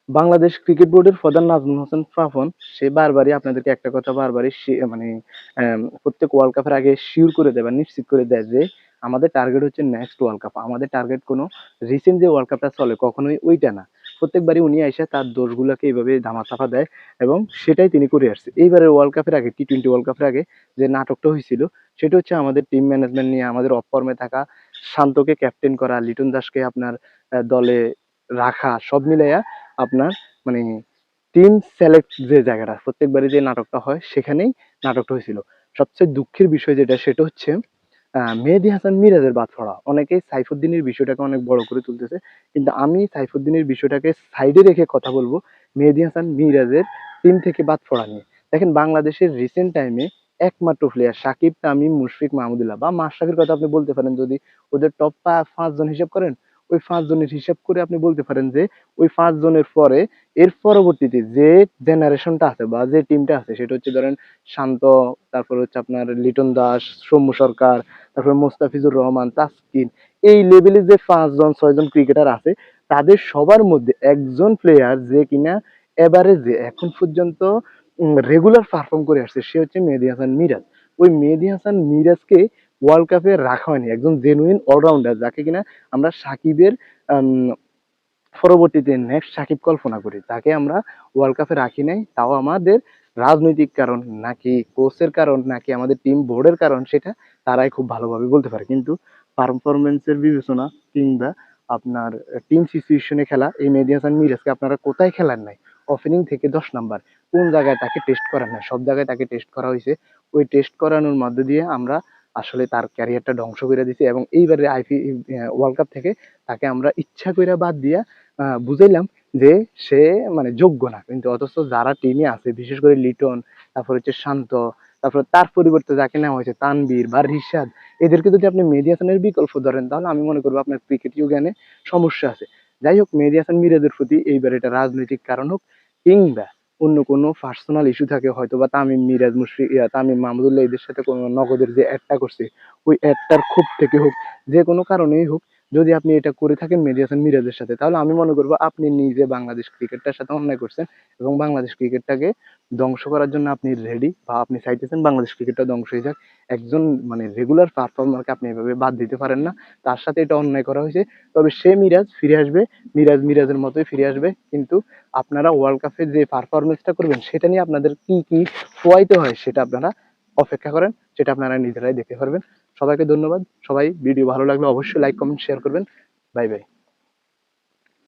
Bangladesh cricket বোর্ডের প্রধান নাজমুল হোসেন পাপন সে বারবারই আপনাদেরকে একটা কথা বারবারই মানে প্রত্যেক ওয়ার্ল্ড কাপের আগে শিওর করে দেয় বা নিশ্চিত করে দেয় যে আমাদের টার্গেট হচ্ছে নেক্সট ওয়ার্ল্ড কাপ। আমাদের টার্গেট কোনো রিসেন্ট যে ওয়ার্ল্ড কাপটা চলে কখনোই ওইটা না। প্রত্যেকবারই উনি এসে তার দোষগুলোকে এইভাবে ধামাচাপা দেয় এবং সেটাই তিনি করে আসছে। এইবারের ওয়ার্ল্ড কাপের আগে টি-20 ওয়ার্ল্ড কাপের আগে যে নাটকটা হয়েছিল সেটা হচ্ছে আমাদের টিম ম্যানেজমেন্ট নিয়ে আমাদের অফ ফর্মে থাকা শান্তকে ক্যাপ্টেন করা, লিটন দাসকে আপনার দলে রাখা, সব মিলাইয়া আপনার মানে টিম সিলেক্ট যে জায়গাটা প্রত্যেকবারই যে নাটকটা হয় সেখানেই নাটকটা হয়েছিল। সবচেয়ে দুঃখের বিষয় যেটা সেটা হচ্ছে মেহেদী হাসান মিরাজের বাদ পড়া। অনেকেই সাইফুদ্দিনের বিষয়টাকে অনেক বড় করে তুলতেছে, কিন্তু আমি সাইফুদ্দিনের বিষয়টাকে সাইডে রেখে কথা বলবো মেহেদী হাসান মিরাজের টিম থেকে বাদ পড়া নিয়ে। দেখেন বাংলাদেশের রিসেন্ট টাইমে একমাত্র প্লেয়ার সাকিব, তামিম, মুশফিক মাহমুদুল্লাহ বা মাশরাফির কথা আপনি বলতে পারেন, যদি ওদের টপ 5 জন হিসাব করেন ওই 5 জনের হিসাব করে আপনি বলতে পারেন যে ওই 5 জনের পরে এর পরবর্তীতে যে জেনারেশনটা আছে বা যে টিমটা আছে সেটা হচ্ছে ধরেন শান্ত, তারপর হচ্ছে আপনার লিটন দাস, সৌম্য সরকার, তারপর মোস্তাফিজুর রহমান, তাসকিন, এই লেভেলে যে 5 জন 6 জন ক্রিকেটার আছে তাদের সবার মধ্যে একজন প্লেয়ার যে কিনা এভারেজে এখন পর্যন্ত রেগুলার পারফর্ম করে আসছে সে হচ্ছে মেহেদী হাসান মিরাজ। ওই মেহেদী হাসান মিরাজকে ওয়ার্ল্ড কাপে রাখা হয়নি, একজন জেনুইন অলরাউন্ডার যাকে কিনা আমরা সাকিবের পরবর্তীতে নেক্সট সাকিব কল্পনা করি, তাকে আমরা ওয়ার্ল্ড কাপে রাখি নাই। তাও আমাদের রাজনৈতিক কারণ নাকি কোচের কারণ নাকি আমাদের টিম বোর্ডের কারণ সেটা তারাই খুব ভালোভাবে বলতে পারে, কিন্তু পারফরমেন্সের বিবেচনা কিংবা আপনার টিম সিচুয়েশনে খেলা এই মেহেদী হাসান মিরাজকে আপনারা কোথায় খেলার নাই? ওপেনিং থেকে 10 নাম্বার কোন জায়গায় তাকে টেস্ট করার নাই? সব জায়গায় তাকে টেস্ট করা হয়েছে। ওই টেস্ট করানোর মধ্য দিয়ে আমরা আসলে তার ক্যারিয়ারটা ধ্বংস করে দিছি এবং এইবারে ওয়ার্ল্ড কাপ থেকে তাকে আমরা ইচ্ছা করে বাদ দিয়া বুঝাইলাম যে সে মানে যোগ্য না, কিন্তু অথচ যারা টিমে আছে বিশেষ করে লিটন, তারপর হচ্ছে শান্ত, তারপর তার পরিবর্তে যাকে নেওয়া হয়েছে তানবীর বা রিশাদ, এদেরকে যদি আপনি মেহেদী হাসানের বিকল্প ধরেন তাহলে আমি মনে করবো আপনার ক্রিকেটীয় জ্ঞানে সমস্যা আছে। যাই হোক, মেহেদী হাসান মিরাজের প্রতি এইবার এটা রাজনৈতিক কারণ হোক কিংবা অন্য কোনো পার্সোনাল ইস্যু থাকে, হয়তো বা তামিম মিরাজ মুশফিক তামিম মাহমুদুল্লাহ এদের সাথে কোনো নগদের যে অ্যাডটা করছে ওই অ্যাডটার ক্ষোভ থেকে হোক, যে কোনো কারণেই হোক, যদি আপনি এটা করে থাকেন মেহেদী হাসান মিরাজের সাথে তাহলে আমি মনে করবো আপনি নিজে বাংলাদেশ ক্রিকেটটার সাথে অন্যায় করছেন এবং বাংলাদেশ ক্রিকেটটাকে ধ্বংস করার জন্য আপনি রেডি বা আপনি চাইতেছেন বাংলাদেশ ক্রিকেটটা ধ্বংস হয়ে যাক। একজন মানে রেগুলার পারফর্মারকে আপনি এভাবে বাদ দিতে পারেন না, তার সাথে এটা অন্যায় করা হয়েছে। তবে সে মিরাজ ফিরে আসবে, মিরাজ মিরাজের মতোই ফিরে আসবে, কিন্তু আপনারা ওয়ার্ল্ড কাপে যে পারফরমেন্সটা করবেন সেটা নিয়ে আপনাদের কি কি খোয়াইতে হয় সেটা আপনারা অপেক্ষা করেন, সেটা আপনারা নিজেরাই দেখতে পারবেন। সবাইকে ধন্যবাদ। সবাই ভিডিও ভালো লাগলে অবশ্যই লাইক কমেন্ট শেয়ার করবেন। Bye bye.